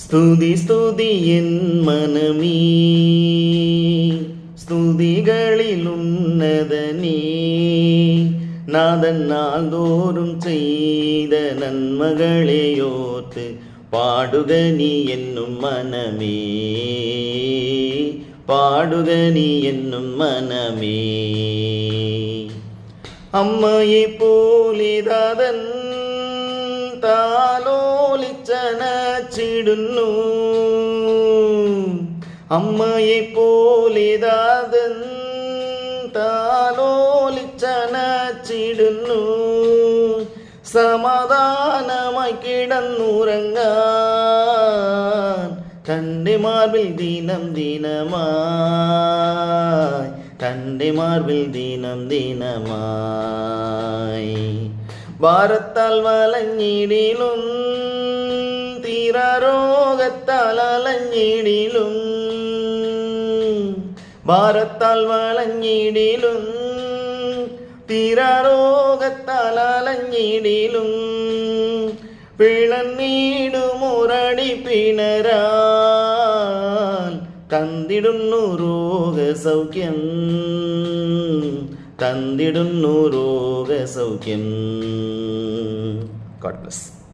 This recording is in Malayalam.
സ്തുതി സ്തുതി എൻ മനമേ, സ്തുതികളിൽ ഉന്നതനേ, നാഥൻ നാൾതോറും ചെയ്ത നന്മകളെയോർത്ത് പാടുക നീ എന്നും മനമേ, പാടുക നീ എന്നും മനമേ. അമ്മയെ പോലിതാതൻ താലോലിച്ചനച്ചിടുന്നു, അമ്മയെ പോലിതാതൻ താലോലിച്ചനച്ചിടുന്നു. സമാധാനമായി കിടന്നുറങ്ങാൻ തൻ്റെ മാർബിൽ ദിനം ദിനമായി, തൻ്റെ മാർബിൽ ദിനം ദിനമായി. ഭാരത്താൽ വലഞ്ഞിടിലും തീരാരോഗത്താൽ അലഞ്ഞിടിലും, ഭാരത്താൽ വലഞ്ഞിടിലും തീരാരോഗത്താൽ അലഞ്ഞിടിലും, പിളന്നീടുമൊരടി പിണരാൽ തന്നിടുന്നു രോഗസൗഖ്യം, തന്നിടുന്നു രോഗസൗഖ്യം. God bless.